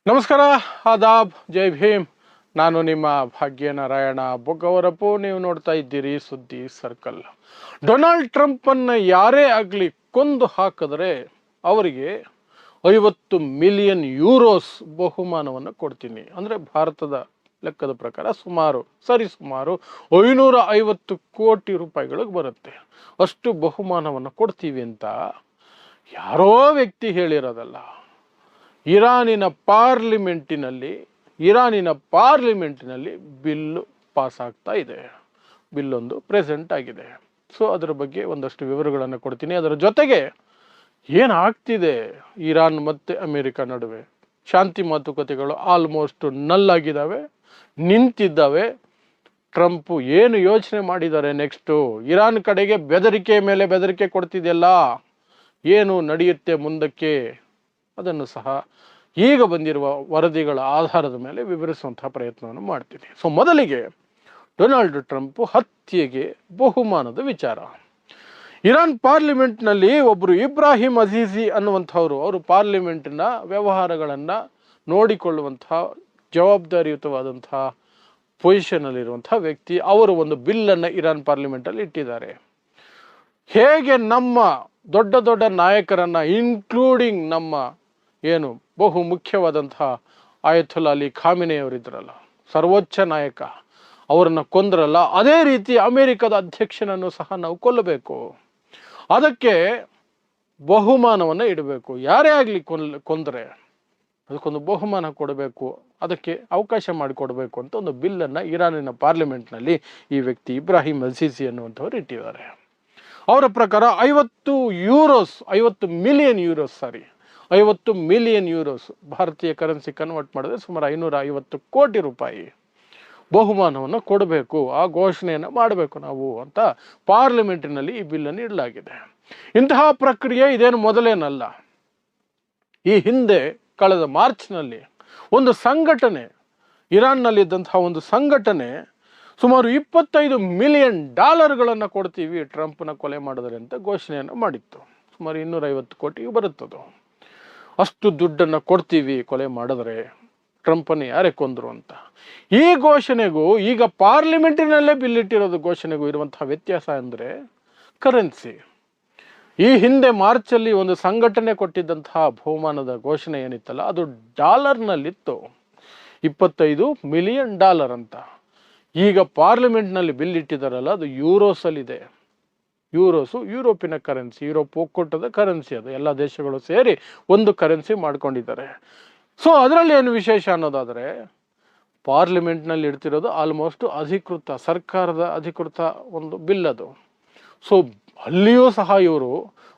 ನಮಸ್ಕಾರ, ಆದಾಬ್, ಜೈ ಭೀಮ್. ನಾನು ನಿಮ್ಮ ಭಾಗ್ಯನಾರಾಯಣ ಬೊಗ್ಗವರಪ್ಪು. ನೀವು ನೋಡ್ತಾ ಇದ್ದೀರಿ ಸುದ್ದಿ ಸರ್ಕಲ್. ಡೊನಾಲ್ಡ್ ಟ್ರಂಪನ್ನು ಯಾರೇ ಆಗಲಿ ಕೊಂದು ಹಾಕಿದ್ರೆ ಅವರಿಗೆ 50 ಮಿಲಿಯನ್ ಯೂರೋಸ್ ಬಹುಮಾನವನ್ನು ಕೊಡ್ತೀನಿ. ಅಂದರೆ ಭಾರತದ ಲೆಕ್ಕದ ಪ್ರಕಾರ ಸುಮಾರು 550 ಕೋಟಿ ರೂಪಾಯಿಗಳಿಗೆ ಬರುತ್ತೆ. ಅಷ್ಟು ಬಹುಮಾನವನ್ನು ಕೊಡ್ತೀವಿ ಅಂತ ಯಾರೋ ವ್ಯಕ್ತಿ ಹೇಳಿರೋದಲ್ಲ. ಇರಾನಿನ ಪಾರ್ಲಿಮೆಂಟಿನಲ್ಲಿ ಬಿಲ್ಲು ಪಾಸ್ ಆಗ್ತಾ ಇದೆ. ಬಿಲ್ಲೊಂದು ಪ್ರೆಸೆಂಟ್ ಆಗಿದೆ. ಸೊ ಅದರ ಬಗ್ಗೆ ಒಂದಷ್ಟು ವಿವರಗಳನ್ನು ಕೊಡ್ತೀನಿ. ಅದರ ಜೊತೆಗೆ ಏನಾಗ್ತಿದೆ ಇರಾನ್ ಮತ್ತು ಅಮೆರಿಕ ನಡುವೆ. ಶಾಂತಿ ಮಾತುಕತೆಗಳು ಆಲ್ಮೋಸ್ಟ್ ನಲ್ಲಾಗಿದ್ದಾವೆ, ನಿಂತಿದ್ದಾವೆ. ಟ್ರಂಪ್ ಏನು ಯೋಚನೆ ಮಾಡಿದ್ದಾರೆ ನೆಕ್ಸ್ಟು? ಇರಾನ್ ಕಡೆಗೆ ಬೆದರಿಕೆ ಮೇಲೆ ಬೆದರಿಕೆ ಕೊಡ್ತಿದೆಯಲ್ಲ, ಏನು ನಡೆಯುತ್ತೆ ಮುಂದಕ್ಕೆ ಅದನ್ನು ಸಹ ಈಗ ಬಂದಿರುವ ವರದಿಗಳ ಆಧಾರದ ಮೇಲೆ ವಿವರಿಸುವಂತಹ ಪ್ರಯತ್ನವನ್ನು ಮಾಡ್ತೀನಿ. ಸೊ ಮೊದಲಿಗೆ ಡೊನಾಲ್ಡ್ ಟ್ರಂಪ್ ಹತ್ಯೆಗೆ ಬಹುಮಾನದ ವಿಚಾರ. ಇರಾನ್ ಪಾರ್ಲಿಮೆಂಟ್ನಲ್ಲಿ ಒಬ್ಬರು ಇಬ್ರಾಹಿಂ ಅಜೀಜಿ ಅನ್ನುವಂಥವ್ರು, ಅವರು ಪಾರ್ಲಿಮೆಂಟಿನ ವ್ಯವಹಾರಗಳನ್ನು ನೋಡಿಕೊಳ್ಳುವಂತಹ ಜವಾಬ್ದಾರಿಯುತವಾದಂತಹ ಪೊಸಿಷನ್ನಲ್ಲಿರುವಂಥ ವ್ಯಕ್ತಿ. ಅವರು ಒಂದು ಬಿಲ್ಲನ್ನು ಇರಾನ್ ಪಾರ್ಲಿಮೆಂಟಲ್ಲಿ ಇಟ್ಟಿದ್ದಾರೆ. ಹೇಗೆ ನಮ್ಮ ದೊಡ್ಡ ದೊಡ್ಡ ನಾಯಕರನ್ನು, ಇನ್ಕ್ಲೂಡಿಂಗ್ ನಮ್ಮ ಏನು ಬಹು ಮುಖ್ಯವಾದಂತಹ ಆಯತುಲ್ಲಾ ಅಲಿ ಖಾಮಿನೆಯವರಿದ್ರಲ್ಲ, ಸರ್ವೋಚ್ಚ ನಾಯಕ, ಅವರನ್ನು ಕೊಂದ್ರಲ್ಲ, ಅದೇ ರೀತಿ ಅಮೆರಿಕದ ಅಧ್ಯಕ್ಷನನ್ನು ಸಹ ನಾವು ಕೊಲ್ಲಬೇಕು. ಅದಕ್ಕೆ ಬಹುಮಾನವನ್ನು ಇಡಬೇಕು. ಯಾರೇ ಆಗಲಿ ಕೊಂದರೆ ಅದಕ್ಕೊಂದು ಬಹುಮಾನ ಕೊಡಬೇಕು, ಅದಕ್ಕೆ ಅವಕಾಶ ಮಾಡಿಕೊಡಬೇಕು ಅಂತ ಒಂದು ಬಿಲ್ಲನ್ನು ಇರಾನಿನ ಪಾರ್ಲಿಮೆಂಟ್ನಲ್ಲಿ ಈ ವ್ಯಕ್ತಿ ಇಬ್ರಾಹಿಂ ಅಜೀಜಿ ಅನ್ನುವಂಥವ್ರು ಇಟ್ಟಿದ್ದಾರೆ. ಅವರ ಪ್ರಕಾರ 50 ಮಿಲಿಯನ್ ಯೂರೋಸ್ ಭಾರತೀಯ ಕರೆನ್ಸಿ ಕನ್ವರ್ಟ್ ಮಾಡಿದ್ರೆ ಸುಮಾರು 550 ಕೋಟಿ ರೂಪಾಯಿ ಬಹುಮಾನವನ್ನು ಕೊಡಬೇಕು, ಆ ಘೋಷಣೆಯನ್ನು ಮಾಡಬೇಕು ನಾವು ಅಂತ ಪಾರ್ಲಿಮೆಂಟಿನಲ್ಲಿ ಈ ಬಿಲ್ಲನ್ನು ಇಡಲಾಗಿದೆ. ಇಂತಹ ಪ್ರಕ್ರಿಯೆ ಇದೇನು ಮೊದಲೇನಲ್ಲ. ಈ ಹಿಂದೆ ಕಳೆದ ಮಾರ್ಚ್ನಲ್ಲಿ ಒಂದು ಸಂಘಟನೆ, ಇರಾನ್ನಲ್ಲಿದ್ದಂತಹ ಒಂದು ಸಂಘಟನೆ ಸುಮಾರು $25 ಮಿಲಿಯನ್ ಕೊಡ್ತೀವಿ ಟ್ರಂಪ್ನ ಕೊಲೆ ಮಾಡಿದರೆ ಅಂತ ಘೋಷಣೆಯನ್ನು ಮಾಡಿತ್ತು. ಸುಮಾರು 250 ಕೋಟಿಗೆ ಬರುತ್ತದು. ಅಷ್ಟು ದುಡ್ಡನ್ನು ಕೊಡ್ತೀವಿ ಕೊಲೆ ಮಾಡಿದ್ರೆ, ಟ್ರಂಪನ್ನು ಯಾರೇ ಕೊಂದರು ಅಂತ. ಈ ಘೋಷಣೆಗೂ ಈಗ ಪಾರ್ಲಿಮೆಂಟಿನಲ್ಲೇ ಬಿಲ್ಲಿಟ್ಟಿರೋದು ಘೋಷಣೆಗೂ ಇರುವಂತಹ ವ್ಯತ್ಯಾಸ ಅಂದರೆ ಕರೆನ್ಸಿ. ಈ ಹಿಂದೆ ಮಾರ್ಚಲ್ಲಿ ಒಂದು ಸಂಘಟನೆ ಕೊಟ್ಟಿದ್ದಂತಹ ಬಹುಮಾನದ ಘೋಷಣೆ ಏನಿತ್ತಲ್ಲ, ಅದು ಡಾಲರ್ನಲ್ಲಿತ್ತು, $25 ಮಿಲಿಯನ್ ಅಂತ. ಈಗ ಪಾರ್ಲಿಮೆಂಟ್ನಲ್ಲಿ ಬಿಲ್ ಇಟ್ಟಿದ್ದಾರಲ್ಲ, ಅದು ಯೂರೋಸಲ್ಲಿದೆ. ಯೂರೋಸು ಯುರೋಪಿನ ಕರೆನ್ಸಿ, ಯುರೋಪ್ ಒಕ್ಕೂಟದ ಕರೆನ್ಸಿ. ಅದು ಎಲ್ಲ ದೇಶಗಳು ಸೇರಿ ಒಂದು ಕರೆನ್ಸಿ ಮಾಡ್ಕೊಂಡಿದ್ದಾರೆ. ಸೊ ಅದರಲ್ಲಿ ಏನು ವಿಶೇಷ ಅನ್ನೋದಾದರೆ, ಪಾರ್ಲಿಮೆಂಟ್ನಲ್ಲಿ ಇಡ್ತಿರೋದು ಆಲ್ಮೋಸ್ಟ್ ಅಧಿಕೃತ, ಸರ್ಕಾರದ ಅಧಿಕೃತ ಒಂದು ಬಿಲ್ ಅದು. ಸೊ ಅಲ್ಲಿಯೂ ಸಹ ಇವರು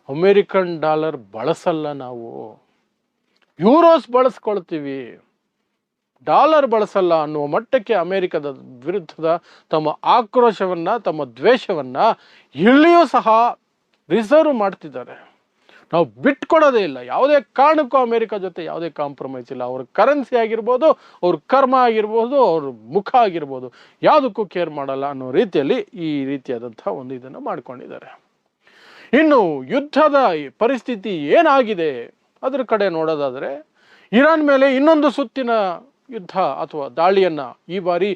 ಅಮೇರಿಕನ್ ಡಾಲರ್ ಬಳಸಲ್ಲ, ನಾವು ಯೂರೋಸ್ ಬಳಸ್ಕೊಳ್ತೀವಿ, ಡಾಲರ್ ಬಳಸಲ್ಲ ಅನ್ನುವ ಮಟ್ಟಕ್ಕೆ ಅಮೇರಿಕದ ವಿರುದ್ಧದ ತಮ್ಮ ಆಕ್ರೋಶವನ್ನು, ತಮ್ಮ ದ್ವೇಷವನ್ನು ಇಲ್ಲಿಯೂ ಸಹ ರಿಸರ್ವ್ ಮಾಡ್ತಿದ್ದಾರೆ. ನಾವು ಬಿಟ್ಕೊಡೋದೇ ಇಲ್ಲ, ಯಾವುದೇ ಕಾರಣಕ್ಕೂ ಅಮೇರಿಕ ಜೊತೆ ಯಾವುದೇ ಕಾಂಪ್ರಮೈಸ್ ಇಲ್ಲ. ಅವ್ರ ಕರೆನ್ಸಿ ಆಗಿರ್ಬೋದು, ಅವ್ರ ಕರ್ಮ ಆಗಿರ್ಬೋದು, ಅವ್ರ ಮುಖ ಆಗಿರ್ಬೋದು, ಯಾವುದಕ್ಕೂ ಕೇರ್ ಮಾಡಲ್ಲ ಅನ್ನೋ ರೀತಿಯಲ್ಲಿ ಈ ರೀತಿಯಾದಂಥ ಒಂದು ಇದನ್ನು ಮಾಡ್ಕೊಂಡಿದ್ದಾರೆ. ಇನ್ನು ಯುದ್ಧದ ಪರಿಸ್ಥಿತಿ ಏನಾಗಿದೆ ಅದರ ಕಡೆ ನೋಡೋದಾದರೆ, ಇರಾನ್ ಮೇಲೆ ಇನ್ನೊಂದು ಸುತ್ತಿನ ಯುದ್ಧ ಅಥವಾ ದಾಳಿಯನ್ನು, ಈ ಬಾರಿ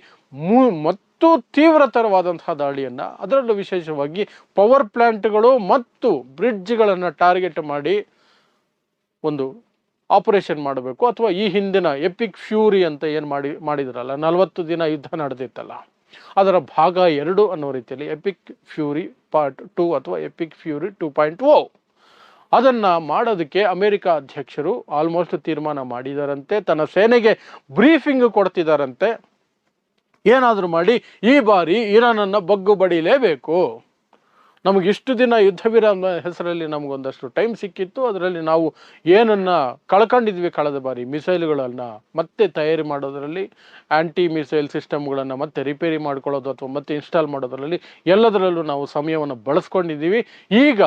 ಮತ್ತು ತೀವ್ರತರವಾದಂತಹ ದಾಳಿಯನ್ನು, ಅದರಲ್ಲೂ ವಿಶೇಷವಾಗಿ ಪವರ್ ಪ್ಲಾಂಟ್ಗಳು ಮತ್ತು ಬ್ರಿಡ್ಜ್ಗಳನ್ನು ಟಾರ್ಗೆಟ್ ಮಾಡಿ ಒಂದು ಆಪರೇಷನ್ ಮಾಡಬೇಕು. ಅಥವಾ ಈ ಹಿಂದಿನ ಎಪಿಕ್ ಫ್ಯೂರಿ ಅಂತ ಏನು ಮಾಡಿದ್ರಲ್ಲ, 40 ದಿನ ಯುದ್ಧ ನಡೆದಿತ್ತಲ್ಲ, ಅದರ ಭಾಗ 2 ಅನ್ನೋ ರೀತಿಯಲ್ಲಿ ಎಪಿಕ್ ಫ್ಯೂರಿ ಪಾರ್ಟ್ 2 ಅಥವಾ ಎಪಿಕ್ ಫ್ಯೂರಿ 2.0 ಅದನ್ನು ಮಾಡೋದಕ್ಕೆ ಅಮೆರಿಕ ಅಧ್ಯಕ್ಷರು ಆಲ್ಮೋಸ್ಟ್ ತೀರ್ಮಾನ ಮಾಡಿದಾರಂತೆ. ತನ್ನ ಸೇನೆಗೆ ಬ್ರೀಫಿಂಗ್ ಕೊಡ್ತಿದ್ದಾರಂತೆ. ಏನಾದರೂ ಮಾಡಿ ಈ ಬಾರಿ ಇರಾನನ್ನು ಬಗ್ಗು ಬಡಿಲೇಬೇಕು. ನಮಗಿಷ್ಟು ದಿನ ಯುದ್ಧ ವಿರಾಮ ಹೆಸರಲ್ಲಿ ನಮಗೊಂದಷ್ಟು ಟೈಮ್ ಸಿಕ್ಕಿತ್ತು, ಅದರಲ್ಲಿ ನಾವು ಏನನ್ನು ಕಳ್ಕೊಂಡಿದ್ವಿ ಕಳೆದ ಬಾರಿ, ಮಿಸೈಲ್ಗಳನ್ನು ಮತ್ತೆ ತಯಾರಿ ಮಾಡೋದರಲ್ಲಿ, ಆ್ಯಂಟಿ ಮಿಸೈಲ್ ಸಿಸ್ಟಮ್ಗಳನ್ನು ಮತ್ತೆ ರಿಪೇರಿ ಮಾಡ್ಕೊಳ್ಳೋದು ಅಥವಾ ಮತ್ತೆ ಇನ್ಸ್ಟಾಲ್ ಮಾಡೋದರಲ್ಲಿ ಎಲ್ಲದರಲ್ಲೂ ನಾವು ಸಮಯವನ್ನು ಬಳಸ್ಕೊಂಡಿದ್ದೀವಿ. ಈಗ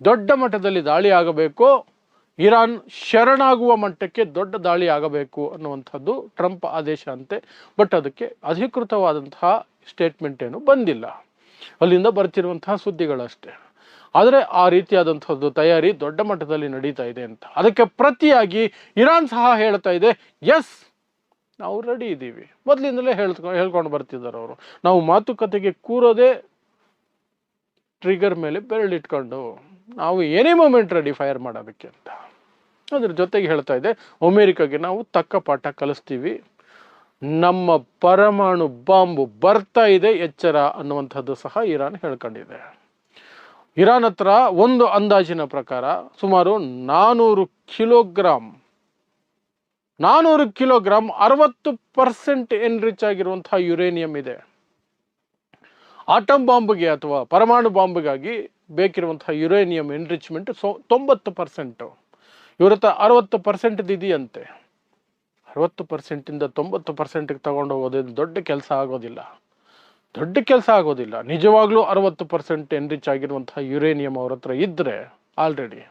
ದೊಡ್ಡ ಮಟ್ಟದಲ್ಲಿ ದಾಳಿ ಆಗಬೇಕು, ಇರಾನ್ ಶರಣಾಗುವ ಮಟ್ಟಕ್ಕೆ ದೊಡ್ಡ ದಾಳಿ ಆಗಬೇಕು ಅನ್ನುವಂಥದ್ದು ಟ್ರಂಪ್ ಆದೇಶ ಅಂತೆ. ಬಟ್ ಅದಕ್ಕೆ ಅಧಿಕೃತವಾದಂತಹ ಸ್ಟೇಟ್ಮೆಂಟ್ ಏನು ಬಂದಿಲ್ಲ, ಅಲ್ಲಿಂದ ಬರ್ತಿರುವಂತಹ ಸುದ್ದಿಗಳಷ್ಟೇ. ಆದರೆ ಆ ರೀತಿಯಾದಂಥದ್ದು ತಯಾರಿ ದೊಡ್ಡ ಮಟ್ಟದಲ್ಲಿ ನಡೀತಾ ಇದೆ ಅಂತ. ಅದಕ್ಕೆ ಪ್ರತಿಯಾಗಿ ಇರಾನ್ ಸಹ ಹೇಳ್ತಾ ಇದೆ, ಎಸ್ ನಾವು ರೆಡಿ ಇದ್ದೀವಿ. ಮೊದಲಿಂದಲೇ ಹೇಳ್ಕೊಂಡು ಬರ್ತಿದ್ದಾರೆ ಅವರು. ನಾವು ಮಾತುಕತೆಗೆ ಕೂರೋದೇ ಟ್ರಿಗರ್ ಮೇಲೆ ಬೆರಳಿಟ್ಕೊಂಡು, ನಾವು ಏನೇ ಮೂಮೆಂಟ್ ರೆಡಿ ಫೈರ್ ಮಾಡೋದಕ್ಕೆ ಅಂತ. ಅದ್ರ ಜೊತೆಗೆ ಹೇಳ್ತಾ ಇದೆ, ಅಮೆರಿಕಾಗೆ ನಾವು ತಕ್ಕ ಪಾಠ ಕಲಿಸ್ತೀವಿ, ನಮ್ಮ ಪರಮಾಣು ಬಾಂಬು ಬರ್ತಾ ಇದೆ, ಎಚ್ಚರ ಅನ್ನುವಂಥದ್ದು ಸಹ ಇರಾನ್ ಹೇಳ್ಕೊಂಡಿದೆ. ಇರಾನ್ ಹತ್ರ ಒಂದು ಅಂದಾಜಿನ ಪ್ರಕಾರ ಸುಮಾರು 400 ಕಿಲೋಗ್ರಾಮ್ 60% ಎನ್ರಿಚ್ ಆಗಿರುವಂತಹ ಯುರೇನಿಯಂ ಇದೆ. ಆಟಮ್ ಬಾಂಬ್ಗೆ ಅಥವಾ ಪರಮಾಣು ಬಾಂಬ್ಗಾಗಿ ಬೇಕಿರುವಂತಹ ಯುರೇನಿಯಂ ಎನ್ರಿಚ್ಮೆಂಟ್ 90%. ಇವ್ರ ಹತ್ರ 60% ಇದೆಯಂತೆ. 60%ಇಂದ 90%ಗೆ ತಗೊಂಡು ಹೋಗೋದೇನು ದೊಡ್ಡ ಕೆಲಸ ಆಗೋದಿಲ್ಲ. ನಿಜವಾಗ್ಲೂ 60% ಎನ್ರಿಚ್ ಆಗಿರುವಂತಹ ಯುರೇನಿಯಂ ಅವ್ರ ಹತ್ರ ಇದ್ರೆ ಆಲ್ರೆಡಿ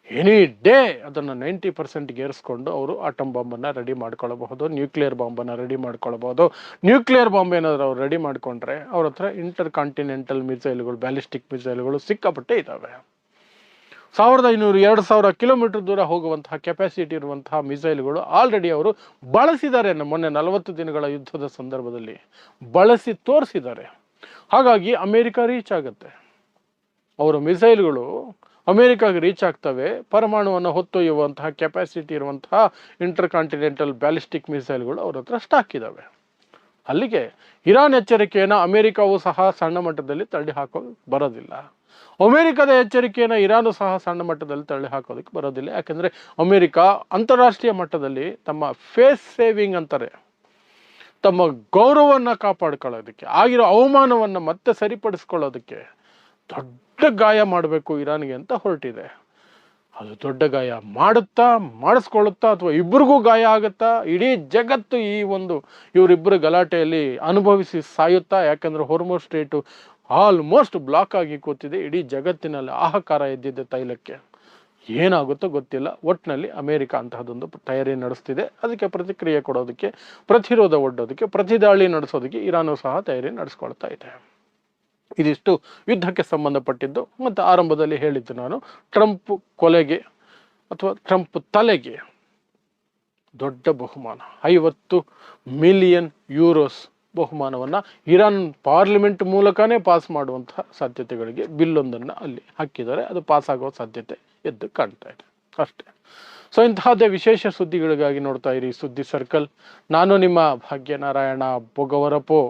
ಎನಿ ಡೇ ಅದನ್ನು 90%ಗೆ ಏರಿಸ್ಕೊಂಡು ಅವರು ಆಟಮ್ ಬಾಂಬನ್ನು ರೆಡಿ ಮಾಡ್ಕೊಳ್ಳಬಹುದು, ನ್ಯೂಕ್ಲಿಯರ್ ಬಾಂಬನ್ನು ರೆಡಿ ಮಾಡ್ಕೊಳ್ಬಹುದು. ನ್ಯೂಕ್ಲಿಯರ್ ಬಾಂಬ್ ಏನಾದರೂ ಅವ್ರು ರೆಡಿ ಮಾಡಿಕೊಂಡ್ರೆ ಅವ್ರ ಹತ್ರ ಇಂಟರ್ ಕಾಂಟಿನೆಂಟಲ್ ಮಿಸೈಲ್ಗಳು, ಬ್ಯಾಲಿಸ್ಟಿಕ್ ಮಿಸೈಲ್ಗಳು ಸಿಕ್ಕಾಪಟ್ಟೆ ಇದ್ದಾವೆ. 1500-2000 ಕಿಲೋಮೀಟರ್ ದೂರ ಹೋಗುವಂತಹ ಕೆಪಾಸಿಟಿ ಇರುವಂತಹ ಮಿಸೈಲ್ಗಳು ಆಲ್ರೆಡಿ ಅವರು ಬಳಸಿದ್ದಾರೆ. ಮೊನ್ನೆ 40 ದಿನಗಳ ಯುದ್ಧದ ಸಂದರ್ಭದಲ್ಲಿ ಬಳಸಿ ತೋರಿಸಿದ್ದಾರೆ. ಹಾಗಾಗಿ ಅಮೆರಿಕ ರೀಚ್ ಆಗುತ್ತೆ, ಅವರ ಮಿಸೈಲ್ಗಳು ಅಮೆರಿಕಾಗೆ ರೀಚ್ ಆಗ್ತವೆ. ಪರಮಾಣುವನ್ನು ಹೊತ್ತೊಯ್ಯುವಂತಹ ಕೆಪಾಸಿಟಿ ಇರುವಂತಹ ಇಂಟರ್ ಕಾಂಟಿನೆಂಟಲ್ ಬ್ಯಾಲಿಸ್ಟಿಕ್ ಮಿಸೈಲ್ಗಳು ಅವ್ರ ಹತ್ರ ಸ್ಟಾಕ್ ಇದ್ದಾವೆ. ಅಲ್ಲಿಗೆ ಇರಾನ್ ಎಚ್ಚರಿಕೆಯನ್ನು ಅಮೆರಿಕವೂ ಸಹ ಸಣ್ಣ ಮಟ್ಟದಲ್ಲಿ ತಳ್ಳಿ ಹಾಕೋಕೆ ಬರೋದಿಲ್ಲ. ಅಮೆರಿಕದ ಎಚ್ಚರಿಕೆಯನ್ನು ಇರಾನು ಸಹ ಸಣ್ಣ ಮಟ್ಟದಲ್ಲಿ ತಳ್ಳಿ ಹಾಕೋದಕ್ಕೆ ಬರೋದಿಲ್ಲ. ಯಾಕೆಂದರೆ ಅಮೆರಿಕ ಅಂತಾರಾಷ್ಟ್ರೀಯ ಮಟ್ಟದಲ್ಲಿ ತಮ್ಮ ಫೇಸ್ ಸೇವಿಂಗ್ ಅಂತಾರೆ, ತಮ್ಮ ಗೌರವವನ್ನು ಕಾಪಾಡ್ಕೊಳ್ಳೋದಕ್ಕೆ, ಆಗಿರೋ ಅವಮಾನವನ್ನು ಮತ್ತೆ ಸರಿಪಡಿಸ್ಕೊಳ್ಳೋದಕ್ಕೆ ದೊಡ್ಡ ಗಾಯ ಮಾಡಬೇಕು ಇರಾನ್ಗೆ ಅಂತ ಹೊರಟಿದೆ. ಅದು ದೊಡ್ಡ ಗಾಯ ಮಾಡಿಸ್ಕೊಳ್ಳುತ್ತಾ ಅಥವಾ ಇಬ್ಬರಿಗೂ ಗಾಯ ಆಗುತ್ತಾ, ಇಡೀ ಜಗತ್ತು ಈ ಒಂದು ಇವರಿಬ್ಬರು ಗಲಾಟೆಯಲ್ಲಿ ಅನುಭವಿಸಿ ಸಾಯುತ್ತಾ. ಯಾಕಂದರೆ ಹೊರ್ಮುಜ್ ಸ್ಟ್ರೇಟು ಆಲ್ಮೋಸ್ಟ್ ಬ್ಲಾಕ್ ಆಗಿ ಕೂತಿದೆ. ಇಡೀ ಜಗತ್ತಿನಲ್ಲಿ ಹಾಹಾಕಾರ ಎದ್ದಿದೆ ತೈಲಕ್ಕೆ. ಏನಾಗುತ್ತೋ ಗೊತ್ತಿಲ್ಲ. ಒಟ್ಟಿನಲ್ಲಿ ಅಮೆರಿಕ ಅಂತಹದೊಂದು ತಯಾರಿ ನಡೆಸ್ತಿದೆ. ಅದಕ್ಕೆ ಪ್ರತಿಕ್ರಿಯೆ ಕೊಡೋದಕ್ಕೆ, ಪ್ರತಿರೋಧ ಒಡ್ಡೋದಕ್ಕೆ, ಪ್ರತಿದಾಳಿ ನಡೆಸೋದಕ್ಕೆ ಇರಾನು ಸಹ ತಯಾರಿ ನಡೆಸ್ಕೊಳ್ತಾ ಇದೆ. ಇದಿಷ್ಟು ಯುದ್ಧಕ್ಕೆ ಸಂಬಂಧಪಟ್ಟಿದ್ದು. ಮತ್ತು ಆರಂಭದಲ್ಲಿ ಹೇಳಿದ್ದು ನಾನು, ಟ್ರಂಪ್ ಕೊಲೆಗೆ ಅಥವಾ ಟ್ರಂಪ್ ತಲೆಗೆ ದೊಡ್ಡ ಬಹುಮಾನ, 50 ಮಿಲಿಯನ್ ಯೂರೋಸ್ ಬಹುಮಾನವನ್ನು ಇರಾನ್ ಪಾರ್ಲಿಮೆಂಟ್ ಮೂಲಕನೇ ಪಾಸ್ ಮಾಡುವಂತಹ ಸಾಧ್ಯತೆಗಳಿಗೆ ಬಿಲ್ಲೊಂದನ್ನು ಅಲ್ಲಿ ಹಾಕಿದ್ದಾರೆ. ಅದು ಪಾಸ್ ಆಗೋ ಸಾಧ್ಯತೆ ಎದ್ದು ಕಾಣ್ತಾ ಇದೆ ಅಷ್ಟೇ. ಸೊ ಇಂತಹದ್ದೇ ವಿಶೇಷ ಸುದ್ದಿಗಳಿಗಾಗಿ ನೋಡ್ತಾ ಇರಿ ಸುದ್ದಿ ಸರ್ಕಲ್. ನಾನು ನಿಮ್ಮ ಭಾಗ್ಯನಾರಾಯಣ ಬೊಗವರಪೋ.